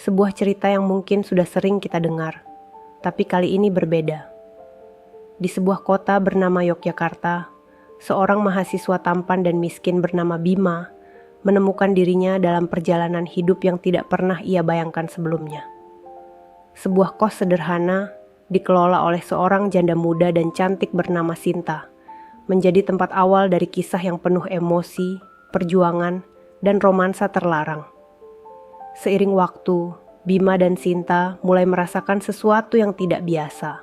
Sebuah cerita yang mungkin sudah sering kita dengar, tapi kali ini berbeda. Di sebuah kota bernama Yogyakarta, seorang mahasiswa tampan dan miskin bernama Bima menemukan dirinya dalam perjalanan hidup yang tidak pernah ia bayangkan sebelumnya. Sebuah kos sederhana dikelola oleh seorang janda muda dan cantik bernama Sinta, menjadi tempat awal dari kisah yang penuh emosi, perjuangan, dan romansa terlarang. Seiring waktu, Bima dan Sinta mulai merasakan sesuatu yang tidak biasa.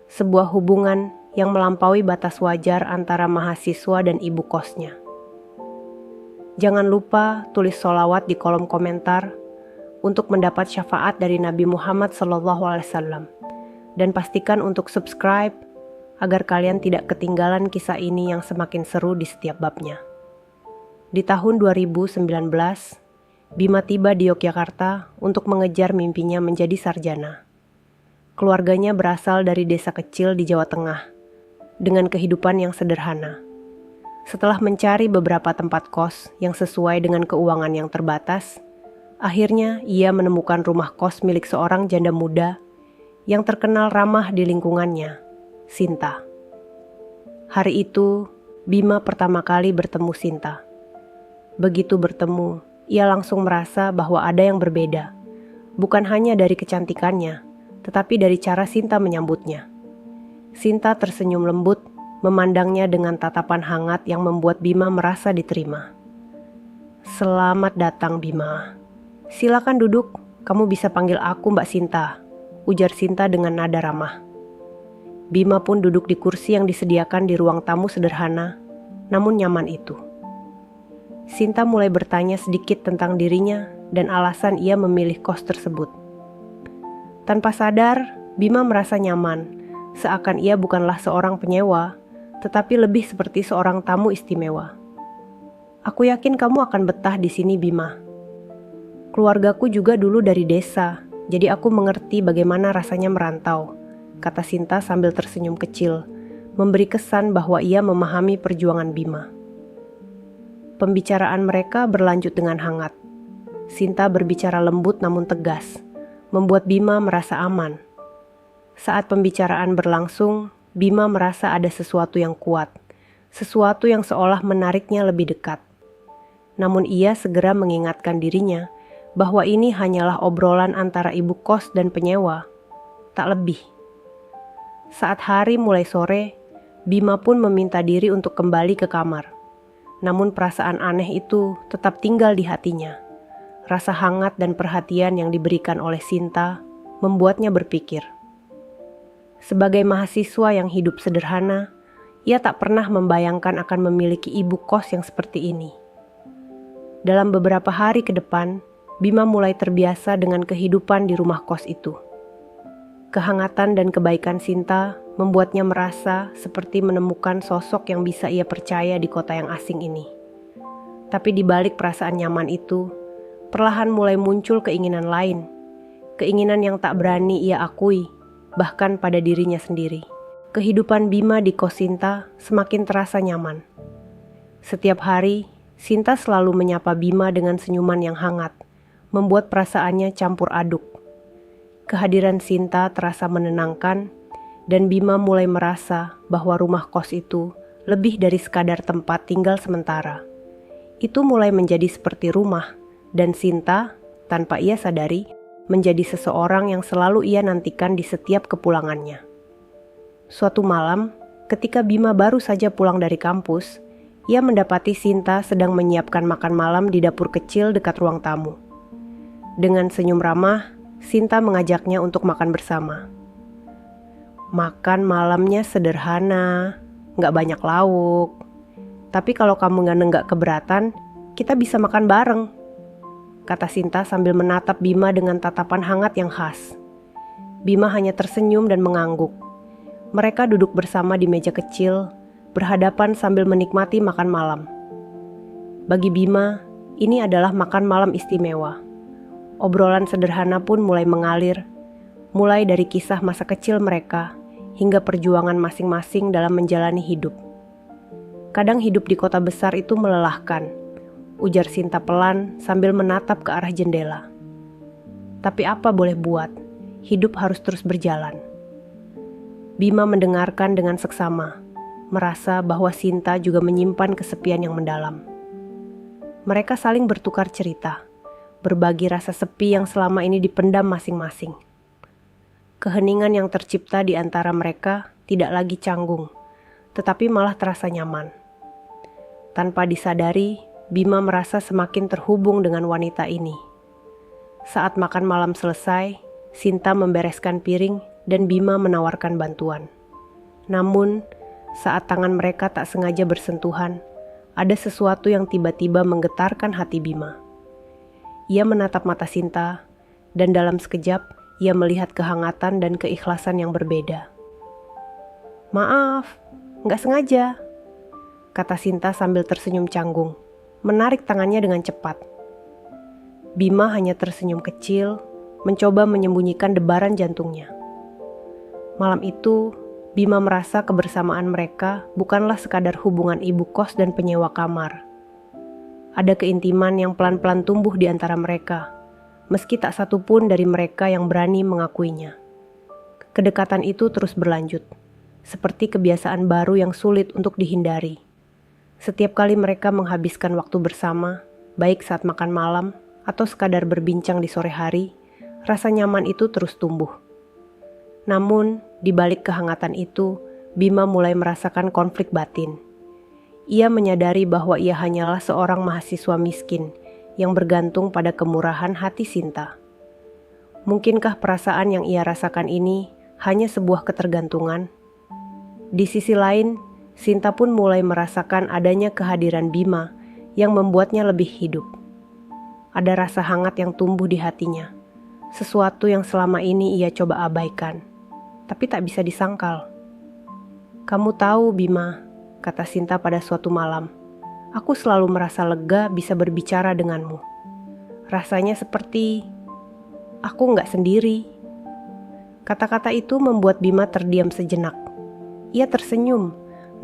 Sebuah hubungan yang melampaui batas wajar antara mahasiswa dan ibu kosnya. Jangan lupa tulis sholawat di kolom komentar untuk mendapat syafaat dari Nabi Muhammad SAW. Dan pastikan untuk subscribe agar kalian tidak ketinggalan kisah ini yang semakin seru di setiap babnya. Di tahun 2019, Bima tiba di Yogyakarta untuk mengejar mimpinya menjadi sarjana. Keluarganya berasal dari desa kecil di Jawa Tengah, dengan kehidupan yang sederhana. Setelah mencari beberapa tempat kos yang sesuai dengan keuangan yang terbatas, akhirnya ia menemukan rumah kos milik seorang janda muda yang terkenal ramah di lingkungannya, Sinta. Hari itu, Bima pertama kali bertemu Sinta. Begitu bertemu, ia langsung merasa bahwa ada yang berbeda, bukan hanya dari kecantikannya, tetapi dari cara Sinta menyambutnya. Sinta tersenyum lembut, memandangnya dengan tatapan hangat yang membuat Bima merasa diterima. "Selamat datang, Bima. Silakan duduk, kamu bisa panggil aku Mbak Sinta," ujar Sinta dengan nada ramah. Bima pun duduk di kursi yang disediakan di ruang tamu sederhana, namun nyaman itu. Sinta mulai bertanya sedikit tentang dirinya dan alasan ia memilih kos tersebut. Tanpa sadar, Bima merasa nyaman, seakan ia bukanlah seorang penyewa, tetapi lebih seperti seorang tamu istimewa. "Aku yakin kamu akan betah di sini, Bima. Keluargaku juga dulu dari desa, jadi aku mengerti bagaimana rasanya merantau," kata Sinta sambil tersenyum kecil, memberi kesan bahwa ia memahami perjuangan Bima. Pembicaraan mereka berlanjut dengan hangat. Sinta berbicara lembut namun tegas, membuat Bima merasa aman. Saat pembicaraan berlangsung, Bima merasa ada sesuatu yang kuat, sesuatu yang seolah menariknya lebih dekat. Namun ia segera mengingatkan dirinya bahwa ini hanyalah obrolan antara ibu kos dan penyewa, tak lebih. Saat hari mulai sore, Bima pun meminta diri untuk kembali ke kamar. Namun perasaan aneh itu tetap tinggal di hatinya. Rasa hangat dan perhatian yang diberikan oleh Sinta membuatnya berpikir. Sebagai mahasiswa yang hidup sederhana, ia tak pernah membayangkan akan memiliki ibu kos yang seperti ini. Dalam beberapa hari ke depan, Bima mulai terbiasa dengan kehidupan di rumah kos itu. Kehangatan dan kebaikan Sinta membuatnya merasa seperti menemukan sosok yang bisa ia percaya di kota yang asing ini. Tapi di balik perasaan nyaman itu, perlahan mulai muncul keinginan lain. Keinginan yang tak berani ia akui, bahkan pada dirinya sendiri. Kehidupan Bima di kos Sinta semakin terasa nyaman. Setiap hari, Sinta selalu menyapa Bima dengan senyuman yang hangat, membuat perasaannya campur aduk. Kehadiran Sinta terasa menenangkan, dan Bima mulai merasa bahwa rumah kos itu lebih dari sekadar tempat tinggal sementara. Itu mulai menjadi seperti rumah, dan Sinta, tanpa ia sadari, menjadi seseorang yang selalu ia nantikan di setiap kepulangannya. Suatu malam, ketika Bima baru saja pulang dari kampus, ia mendapati Sinta sedang menyiapkan makan malam di dapur kecil dekat ruang tamu. Dengan senyum ramah, Sinta mengajaknya untuk makan bersama. "Makan malamnya sederhana, gak banyak lauk. Tapi kalau kamu nggak keberatan, kita bisa makan bareng," kata Sinta sambil menatap Bima dengan tatapan hangat yang khas. Bima hanya tersenyum dan mengangguk. Mereka duduk bersama di meja kecil, berhadapan sambil menikmati makan malam. Bagi Bima, ini adalah makan malam istimewa. Obrolan sederhana pun mulai mengalir, mulai dari kisah masa kecil mereka hingga perjuangan masing-masing dalam menjalani hidup. "Kadang hidup di kota besar itu melelahkan," ujar Sinta pelan sambil menatap ke arah jendela. Tapi apa boleh buat, hidup harus terus berjalan. Bima mendengarkan dengan seksama, merasa bahwa Sinta juga menyimpan kesepian yang mendalam. Mereka saling bertukar cerita, berbagi rasa sepi yang selama ini dipendam masing-masing. Keheningan yang tercipta di antara mereka tidak lagi canggung, tetapi malah terasa nyaman. Tanpa disadari, Bima merasa semakin terhubung dengan wanita ini. Saat makan malam selesai, Sinta membereskan piring dan Bima menawarkan bantuan. Namun, saat tangan mereka tak sengaja bersentuhan, ada sesuatu yang tiba-tiba menggetarkan hati Bima. Ia menatap mata Sinta, dan dalam sekejap ia melihat kehangatan dan keikhlasan yang berbeda. "Maaf, nggak sengaja," kata Sinta sambil tersenyum canggung, menarik tangannya dengan cepat. Bima hanya tersenyum kecil, mencoba menyembunyikan debaran jantungnya. Malam itu, Bima merasa kebersamaan mereka bukanlah sekadar hubungan ibu kos dan penyewa kamar. Ada keintiman yang pelan-pelan tumbuh di antara mereka, meski tak satu pun dari mereka yang berani mengakuinya. Kedekatan itu terus berlanjut, seperti kebiasaan baru yang sulit untuk dihindari. Setiap kali mereka menghabiskan waktu bersama, baik saat makan malam atau sekadar berbincang di sore hari, rasa nyaman itu terus tumbuh. Namun, di balik kehangatan itu, Bima mulai merasakan konflik batin. Ia menyadari bahwa ia hanyalah seorang mahasiswa miskin yang bergantung pada kemurahan hati Sinta. Mungkinkah perasaan yang ia rasakan ini hanya sebuah ketergantungan? Di sisi lain, Sinta pun mulai merasakan adanya kehadiran Bima yang membuatnya lebih hidup. Ada rasa hangat yang tumbuh di hatinya, sesuatu yang selama ini ia coba abaikan, tapi tak bisa disangkal. "Kamu tahu, Bima," kata Sinta pada suatu malam, "aku selalu merasa lega bisa berbicara denganmu. Rasanya seperti aku nggak sendiri." Kata-kata itu membuat Bima terdiam sejenak. Ia tersenyum,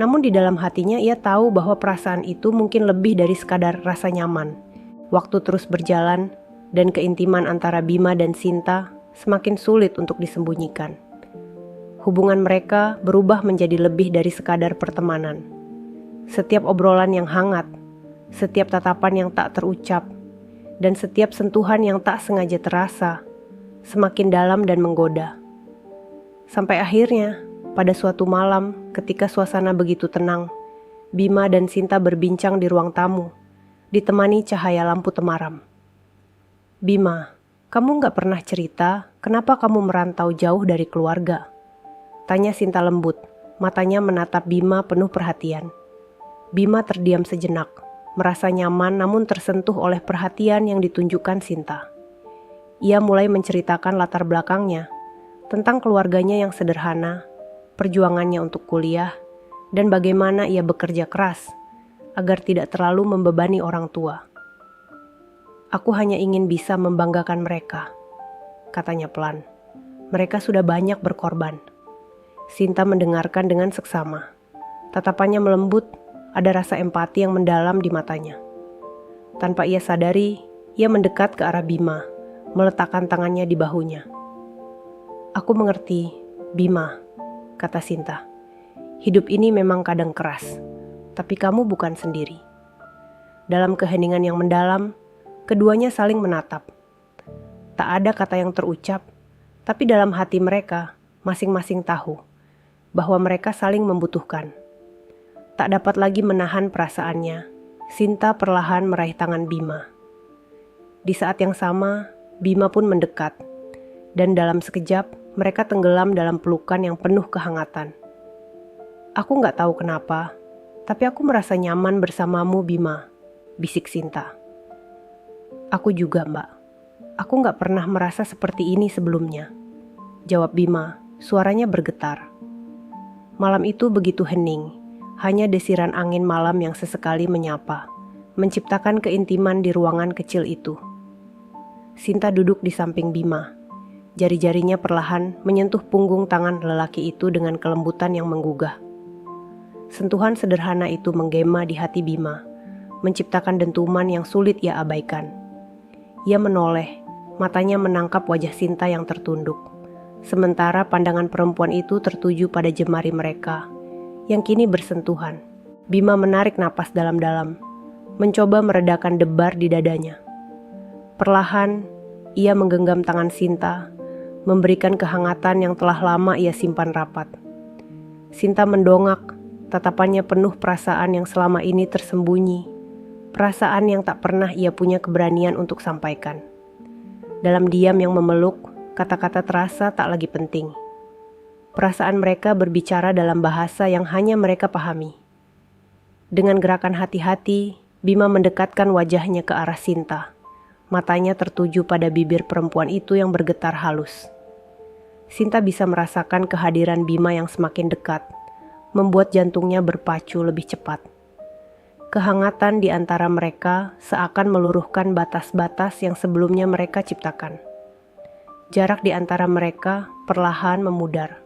namun di dalam hatinya ia tahu bahwa perasaan itu mungkin lebih dari sekadar rasa nyaman. Waktu terus berjalan, dan keintiman antara Bima dan Sinta semakin sulit untuk disembunyikan. Hubungan mereka berubah menjadi lebih dari sekadar pertemanan. Setiap obrolan yang hangat, setiap tatapan yang tak terucap, dan setiap sentuhan yang tak sengaja terasa, semakin dalam dan menggoda. Sampai akhirnya, pada suatu malam ketika suasana begitu tenang, Bima dan Sinta berbincang di ruang tamu, ditemani cahaya lampu temaram. "Bima, kamu gak pernah cerita kenapa kamu merantau jauh dari keluarga?" tanya Sinta lembut, matanya menatap Bima penuh perhatian. Bima terdiam sejenak, merasa nyaman namun tersentuh oleh perhatian yang ditunjukkan Sinta. Ia mulai menceritakan latar belakangnya, tentang keluarganya yang sederhana, perjuangannya untuk kuliah, dan bagaimana ia bekerja keras agar tidak terlalu membebani orang tua. "Aku hanya ingin bisa membanggakan mereka," katanya pelan. "Mereka sudah banyak berkorban." Sinta mendengarkan dengan seksama. Tatapannya melembut, ada rasa empati yang mendalam di matanya. Tanpa ia sadari, ia mendekat ke arah Bima, meletakkan tangannya di bahunya. "Aku mengerti, Bima," kata Sinta. "Hidup ini memang kadang keras, tapi kamu bukan sendiri." Dalam keheningan yang mendalam, keduanya saling menatap. Tak ada kata yang terucap, tapi dalam hati mereka, masing-masing tahu bahwa mereka saling membutuhkan. Tak dapat lagi menahan perasaannya, Sinta perlahan meraih tangan Bima. Di saat yang sama, Bima pun mendekat, dan dalam sekejap mereka tenggelam dalam pelukan yang penuh kehangatan. "Aku gak tahu kenapa, tapi aku merasa nyaman bersamamu, Bima," bisik Sinta. "Aku juga, Mbak. Aku gak pernah merasa seperti ini sebelumnya," jawab Bima, suaranya bergetar. Malam itu begitu hening, hanya desiran angin malam yang sesekali menyapa, menciptakan keintiman di ruangan kecil itu. Sinta duduk di samping Bima. Jari-jarinya perlahan menyentuh punggung tangan lelaki itu dengan kelembutan yang menggugah. Sentuhan sederhana itu menggema di hati Bima, menciptakan dentuman yang sulit ia abaikan. Ia menoleh, Matanya menangkap wajah Sinta yang tertunduk. Sementara pandangan perempuan itu tertuju pada jemari mereka, yang kini bersentuhan. Bima menarik napas dalam-dalam, mencoba meredakan debar di dadanya. Perlahan, ia menggenggam tangan Sinta, memberikan kehangatan yang telah lama ia simpan rapat. Sinta mendongak, tatapannya penuh perasaan yang selama ini tersembunyi, perasaan yang tak pernah ia punya keberanian untuk sampaikan. Dalam diam yang memeluk, kata-kata terasa tak lagi penting. Perasaan mereka berbicara dalam bahasa yang hanya mereka pahami. Dengan gerakan hati-hati, Bima mendekatkan wajahnya ke arah Sinta. Matanya tertuju pada bibir perempuan itu yang bergetar halus. Sinta bisa merasakan kehadiran Bima yang semakin dekat, membuat jantungnya berpacu lebih cepat. Kehangatan di antara mereka seakan meluruhkan batas-batas yang sebelumnya mereka ciptakan. Jarak di antara mereka perlahan memudar.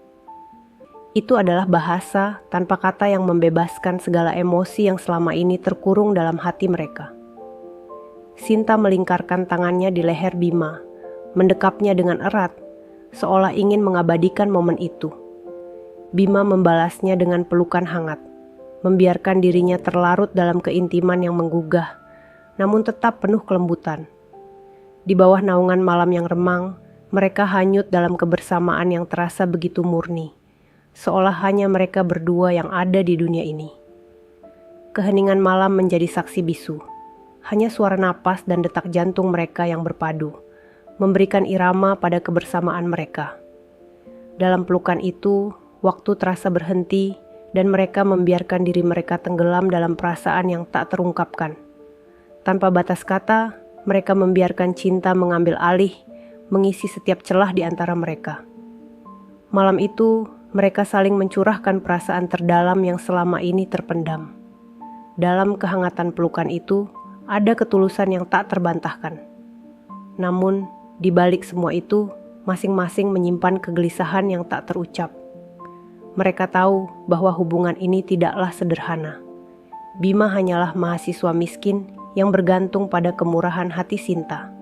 Itu adalah bahasa tanpa kata yang membebaskan segala emosi yang selama ini terkurung dalam hati mereka. Sinta melingkarkan tangannya di leher Bima, mendekapnya dengan erat, seolah ingin mengabadikan momen itu. Bima membalasnya dengan pelukan hangat, membiarkan dirinya terlarut dalam keintiman yang menggugah, namun tetap penuh kelembutan. Di bawah naungan malam yang remang, mereka hanyut dalam kebersamaan yang terasa begitu murni, seolah hanya mereka berdua yang ada di dunia ini. Keheningan malam menjadi saksi bisu. Hanya suara napas dan detak jantung mereka yang berpadu, memberikan irama pada kebersamaan mereka. Dalam pelukan itu, waktu terasa berhenti dan mereka membiarkan diri mereka tenggelam dalam perasaan yang tak terungkapkan. Tanpa batas kata, mereka membiarkan cinta mengambil alih, mengisi setiap celah di antara mereka. Malam itu, mereka saling mencurahkan perasaan terdalam yang selama ini terpendam. Dalam kehangatan pelukan itu, ada ketulusan yang tak terbantahkan. Namun, di balik semua itu, masing-masing menyimpan kegelisahan yang tak terucap. Mereka tahu bahwa hubungan ini tidaklah sederhana. Bima hanyalah mahasiswa miskin yang bergantung pada kemurahan hati Sinta.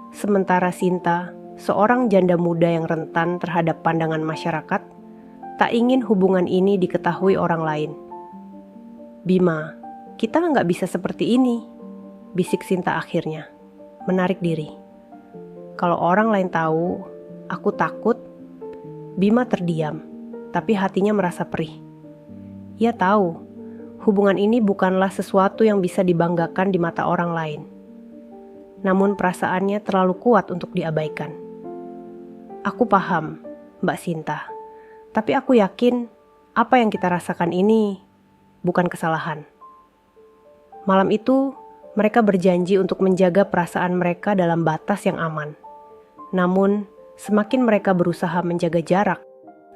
Sementara Sinta, seorang janda muda yang rentan terhadap pandangan masyarakat, tak ingin hubungan ini diketahui orang lain. "Bima, kita nggak bisa seperti ini," bisik Sinta akhirnya, menarik diri. "Kalau orang lain tahu, aku takut." Bima terdiam, tapi hatinya merasa perih. Ia tahu, hubungan ini bukanlah sesuatu yang bisa dibanggakan di mata orang lain. Namun perasaannya terlalu kuat untuk diabaikan. "Aku paham, Mbak Sinta, tapi aku yakin apa yang kita rasakan ini bukan kesalahan." Malam itu, mereka berjanji untuk menjaga perasaan mereka dalam batas yang aman. Namun, semakin mereka berusaha menjaga jarak,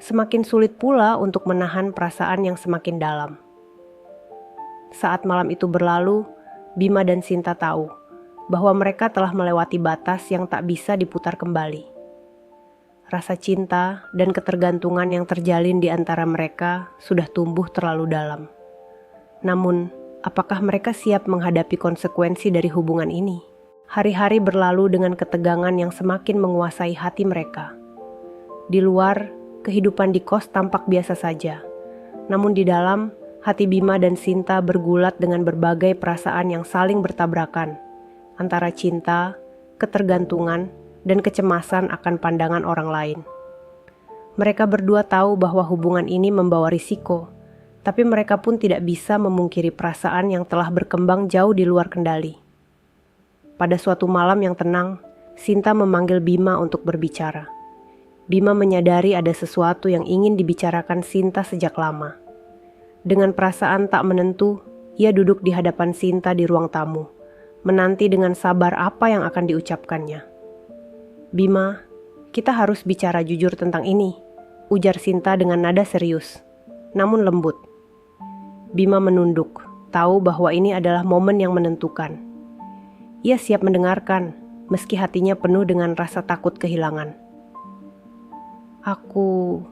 semakin sulit pula untuk menahan perasaan yang semakin dalam. Saat malam itu berlalu, Bima dan Sinta tahu bahwa mereka telah melewati batas yang tak bisa diputar kembali. Rasa cinta dan ketergantungan yang terjalin di antara mereka sudah tumbuh terlalu dalam. Namun, apakah mereka siap menghadapi konsekuensi dari hubungan ini? Hari-hari berlalu dengan ketegangan yang semakin menguasai hati mereka. Di luar, kehidupan di kos tampak biasa saja. Namun di dalam, hati Bima dan Sinta bergulat dengan berbagai perasaan yang saling bertabrakan, antara cinta, ketergantungan, dan kecemasan akan pandangan orang lain. Mereka berdua tahu bahwa hubungan ini membawa risiko, tapi mereka pun tidak bisa memungkiri perasaan yang telah berkembang jauh di luar kendali. Pada suatu malam yang tenang, Sinta memanggil Bima untuk berbicara. Bima menyadari ada sesuatu yang ingin dibicarakan Sinta sejak lama. Dengan perasaan tak menentu, ia duduk di hadapan Sinta di ruang tamu, menanti dengan sabar apa yang akan diucapkannya. "Bima, kita harus bicara jujur tentang ini," ujar Sinta dengan nada serius, namun lembut. Bima menunduk, tahu bahwa ini adalah momen yang menentukan. Ia siap mendengarkan, meski hatinya penuh dengan rasa takut kehilangan. Aku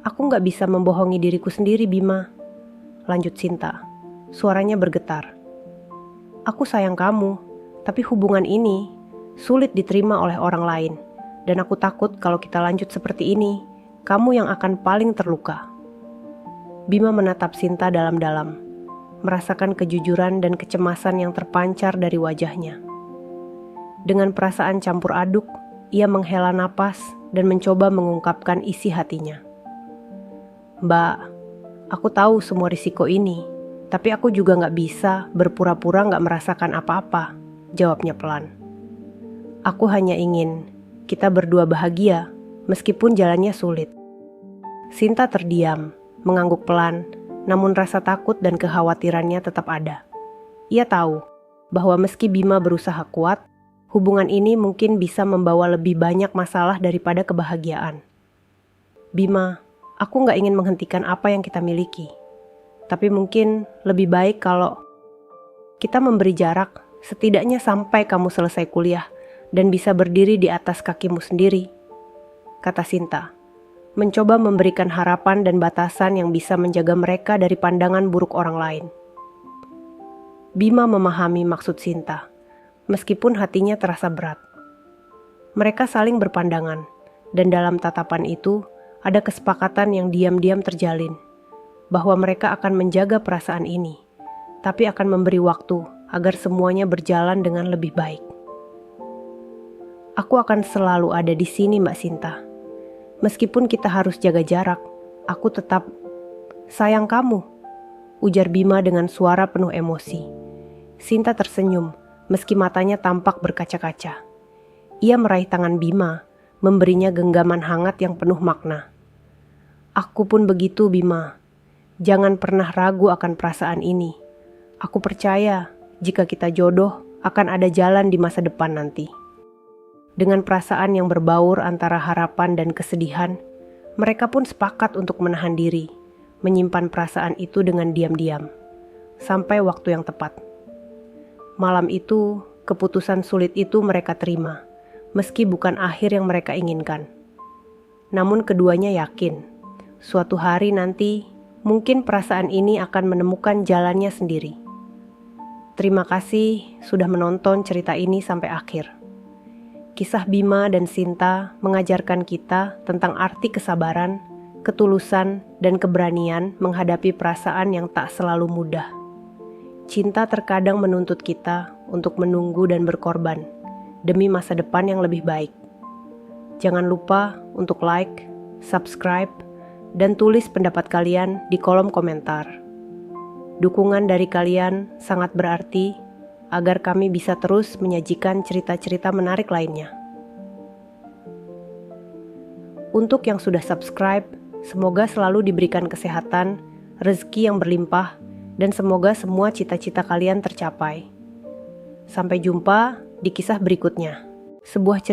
gak bisa membohongi diriku sendiri, Bima," lanjut Sinta. Suaranya bergetar. "Aku sayang kamu, tapi hubungan ini, sulit diterima oleh orang lain. Dan aku takut kalau kita lanjut seperti ini, kamu yang akan paling terluka. Bima menatap Sinta dalam-dalam, merasakan kejujuran dan kecemasan yang terpancar dari wajahnya. Dengan perasaan campur aduk, ia menghela napas dan mencoba mengungkapkan isi hatinya. Mbak, aku tahu semua risiko ini, tapi aku juga gak bisa berpura-pura gak merasakan apa-apa, jawabnya pelan. Aku hanya ingin kita berdua bahagia, meskipun jalannya sulit. Sinta terdiam, mengangguk pelan, namun rasa takut dan kekhawatirannya tetap ada. Ia tahu bahwa meski Bima berusaha kuat, hubungan ini mungkin bisa membawa lebih banyak masalah daripada kebahagiaan. Bima, aku gak ingin menghentikan apa yang kita miliki. Tapi mungkin lebih baik kalau kita memberi jarak, setidaknya sampai kamu selesai kuliah dan bisa berdiri di atas kakimu sendiri, kata Sinta, mencoba memberikan harapan dan batasan yang bisa menjaga mereka dari pandangan buruk orang lain. Bima memahami maksud Sinta, meskipun hatinya terasa berat. Mereka saling berpandangan, dan dalam tatapan itu ada kesepakatan yang diam-diam terjalin, bahwa mereka akan menjaga perasaan ini, tapi akan memberi waktu agar semuanya berjalan dengan lebih baik. Aku akan selalu ada di sini, Mbak Sinta. Meskipun kita harus jaga jarak, aku tetap sayang kamu, ujar Bima dengan suara penuh emosi. Sinta tersenyum, meski matanya tampak berkaca-kaca. Ia meraih tangan Bima, memberinya genggaman hangat yang penuh makna. Aku pun begitu, Bima. Jangan pernah ragu akan perasaan ini. Aku percaya jika kita jodoh, akan ada jalan di masa depan nanti. Dengan perasaan yang berbaur antara harapan dan kesedihan, mereka pun sepakat untuk menahan diri, menyimpan perasaan itu dengan diam-diam, sampai waktu yang tepat. Malam itu, keputusan sulit itu mereka terima, meski bukan akhir yang mereka inginkan. Namun keduanya yakin, suatu hari nanti, mungkin perasaan ini akan menemukan jalannya sendiri. Terima kasih sudah menonton cerita ini sampai akhir. Kisah Bima dan Sinta mengajarkan kita tentang arti kesabaran, ketulusan, dan keberanian menghadapi perasaan yang tak selalu mudah. Cinta terkadang menuntut kita untuk menunggu dan berkorban demi masa depan yang lebih baik. Jangan lupa untuk like, subscribe, dan tulis pendapat kalian di kolom komentar. Dukungan dari kalian sangat berarti agar kami bisa terus menyajikan cerita-cerita menarik lainnya. Untuk yang sudah subscribe, semoga selalu diberikan kesehatan, rezeki yang berlimpah, dan semoga semua cita-cita kalian tercapai. Sampai jumpa di kisah berikutnya. Sebuah cerita